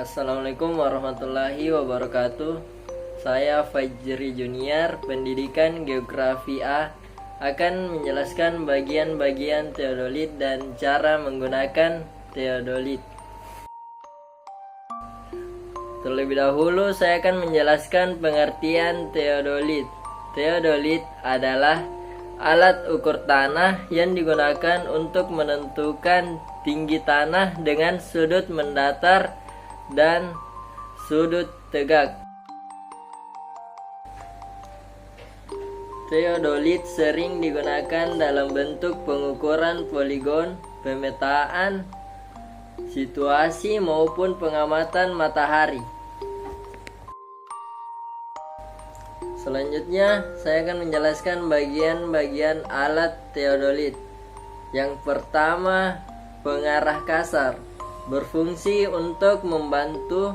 Assalamualaikum warahmatullahi wabarakatuh. Saya Fajri Junior, pendidikan Geografi A, akan menjelaskan bagian-bagian teodolit dan cara menggunakan teodolit. Terlebih dahulu saya akan menjelaskan pengertian teodolit. Teodolit adalah alat ukur tanah yang digunakan untuk menentukan tinggi tanah dengan sudut mendatar dan sudut tegak. Teodolit sering digunakan dalam bentuk pengukuran poligon, pemetaan situasi maupun pengamatan matahari. Selanjutnya, saya akan menjelaskan bagian-bagian alat teodolit. Yang pertama, pengarah kasar. Berfungsi untuk membantu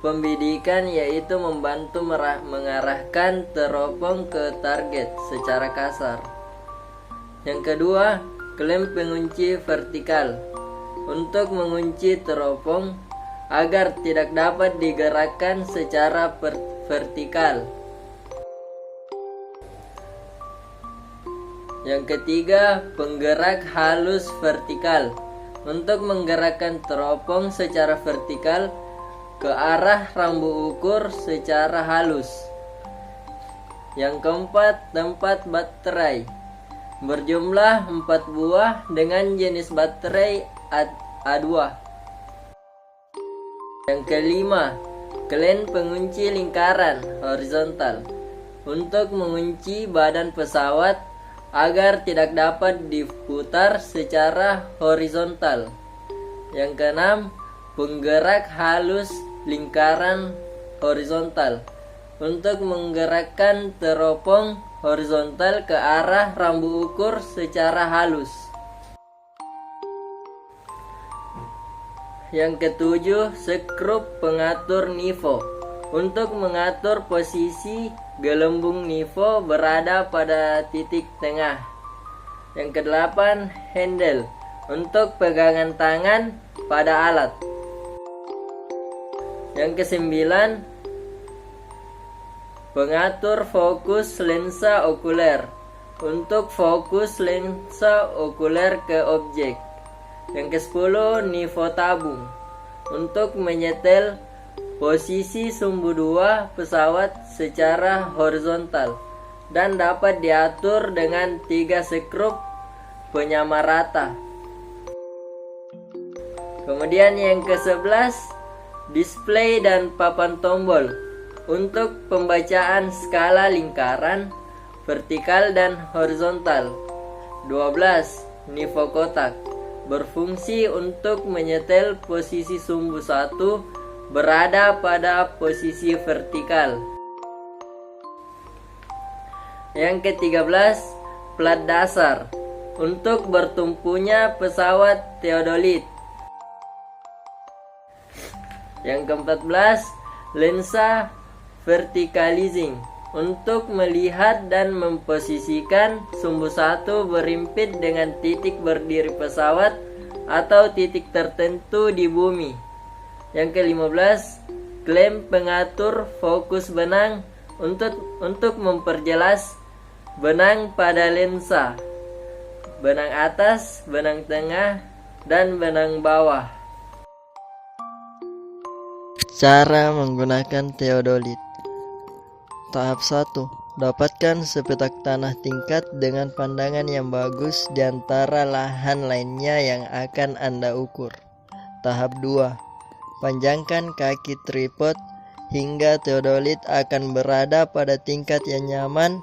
pembidikan, yaitu membantu mengarahkan teropong ke target secara kasar. Yang kedua, klem pengunci vertikal. Untuk mengunci teropong agar tidak dapat digerakkan secara vertikal. Yang ketiga, penggerak halus vertikal. Untuk menggerakkan teropong secara vertikal ke arah rambu ukur secara halus. Yang keempat, tempat baterai. Berjumlah 4 buah dengan jenis baterai A2. Yang kelima, klem pengunci lingkaran horizontal. Untuk mengunci badan pesawat agar tidak dapat diputar secara horizontal. Yang keenam, penggerak halus lingkaran horizontal. Untuk menggerakkan teropong horizontal ke arah rambu ukur secara halus. Yang ketujuh, skrup pengatur nifo. Untuk mengatur posisi gelembung nifo berada pada titik tengah. Yang kedelapan, handle. Untuk pegangan tangan pada alat. Yang kesembilan, pengatur fokus lensa okuler. Untuk fokus lensa okuler ke objek. Yang ke-10, nifo tabung. Untuk menyetel posisi sumbu 2 pesawat secara horizontal dan dapat diatur dengan 3 skrup penyamarata. Kemudian yang ke-11, display dan papan tombol. Untuk pembacaan skala lingkaran vertikal dan horizontal. 12, nifo kotak. Berfungsi untuk menyetel posisi sumbu 1 berada pada posisi vertikal. Yang ke-13, plat dasar. Untuk bertumpunya pesawat teodolit. Yang ke-14, lensa verticalizing. Untuk melihat dan memposisikan sumbu 1 berimpit dengan titik berdiri pesawat atau titik tertentu di bumi. Yang ke-15, klem pengatur fokus benang untuk memperjelas benang pada lensa, benang atas, benang tengah, dan benang bawah. Cara menggunakan teodolit. Tahap 1. Dapatkan sepetak tanah tingkat dengan pandangan yang bagus di antara lahan lainnya yang akan Anda ukur. Tahap 2. Panjangkan kaki tripod hingga teodolit akan berada pada tingkat yang nyaman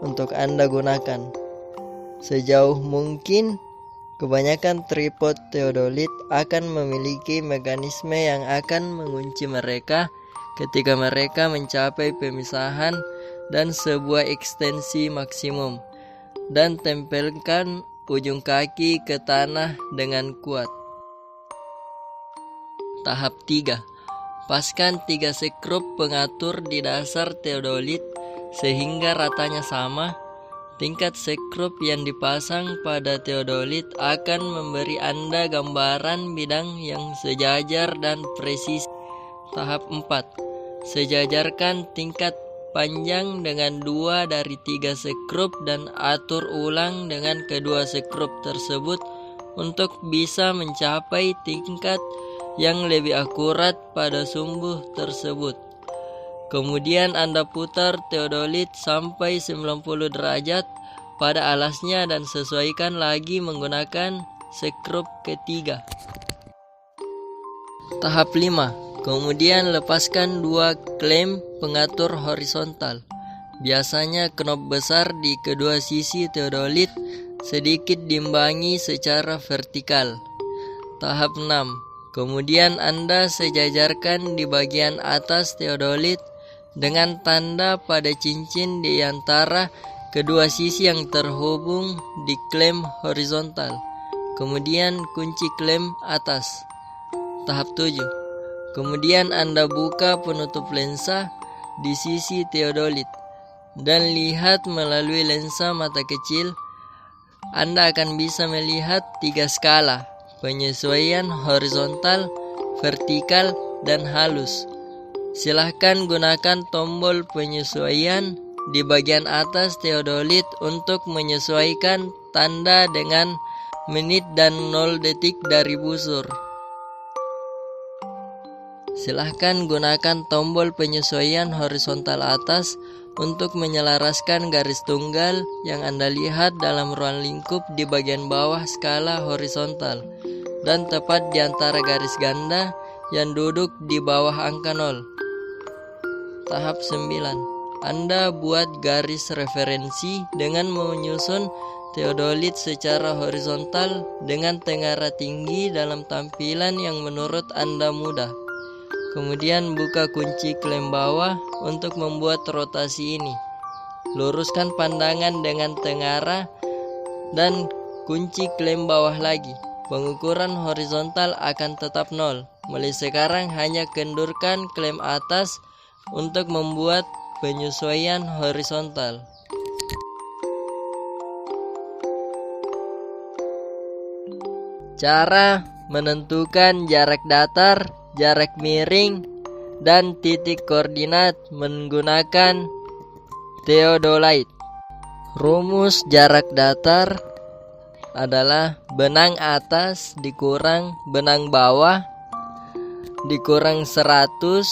untuk Anda gunakan. Sejauh mungkin, kebanyakan tripod teodolit akan memiliki mekanisme yang akan mengunci mereka ketika mereka mencapai pemisahan dan sebuah ekstensi maksimum, dan tempelkan ujung kaki ke tanah dengan kuat. Tahap 3. Paskan 3 skrup pengatur di dasar teodolit sehingga ratanya sama Tingkat sekrup yang dipasang pada teodolit akan memberi Anda gambaran bidang yang sejajar dan presisi. Tahap 4. Sejajarkan tingkat panjang dengan 2 dari 3 sekrup dan atur ulang dengan kedua sekrup tersebut untuk bisa mencapai tingkat yang lebih akurat pada sumbu tersebut. Kemudian Anda putar teodolit sampai 90 derajat pada alasnya dan sesuaikan lagi menggunakan sekrup ketiga. Tahap 5. Kemudian lepaskan 2 klem pengatur horizontal. Biasanya knop besar di kedua sisi teodolit sedikit diimbangi secara vertikal. Tahap 6. Kemudian Anda sejajarkan di bagian atas teodolit dengan tanda pada cincin di antara kedua sisi yang terhubung di klem horizontal. Kemudian kunci klem atas. Tahap 7. Kemudian Anda buka penutup lensa di sisi teodolit dan lihat melalui lensa mata kecil. Anda akan bisa melihat 3 skala penyesuaian horizontal, vertikal, dan halus. Silahkan gunakan tombol penyesuaian di bagian atas teodolit untuk menyesuaikan tanda dengan menit dan 0 detik dari busur. Silahkan gunakan tombol penyesuaian horizontal atas untuk menyelaraskan garis tunggal yang Anda lihat dalam ruang lingkup di bagian bawah skala horizontal dan tepat di antara garis ganda yang duduk di bawah angka 0. Tahap 9. Anda buat garis referensi dengan menyusun teodolit secara horizontal dengan tengara tinggi dalam tampilan yang menurut Anda mudah. Kemudian buka kunci klem bawah untuk membuat rotasi ini. Luruskan pandangan dengan tengara dan kunci klem bawah lagi. Pengukuran horizontal akan tetap 0. Mulai sekarang hanya kendurkan klem atas untuk membuat penyesuaian horizontal. Cara menentukan jarak datar, jarak miring, dan titik koordinat menggunakan teodolite. Rumus jarak datar adalah benang atas dikurang benang bawah dikurang 100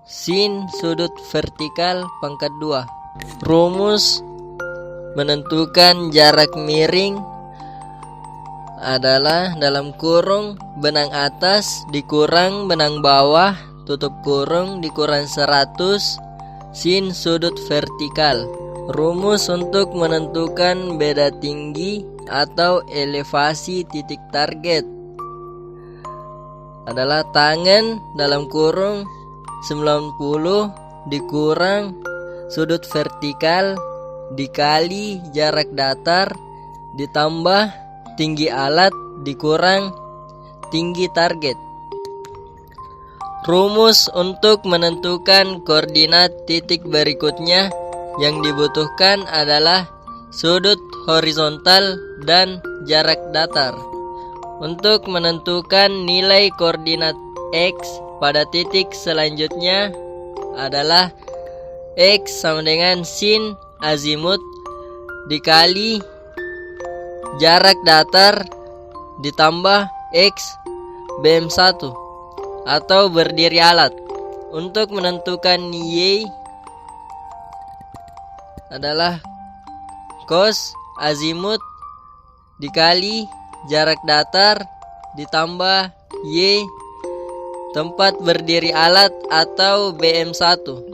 sin sudut vertikal pangkat 2. Rumus menentukan jarak miring adalah dalam kurung benang atas dikurang benang bawah tutup kurung dikurang 100 sin sudut vertikal. Rumus untuk menentukan beda tinggi atau elevasi titik target adalah tangan dalam kurung 90 dikurang sudut vertikal dikali jarak datar ditambah tinggi alat dikurang tinggi target. Rumus untuk menentukan koordinat titik berikutnya yang dibutuhkan adalah sudut horizontal dan jarak datar. Untuk menentukan nilai koordinat X pada titik selanjutnya adalah X sama dengan sin azimut dikali jarak datar ditambah X BM1 atau berdiri alat. Untuk menentukan Y adalah cos azimut dikali jarak datar ditambah Y tempat berdiri alat atau BM1.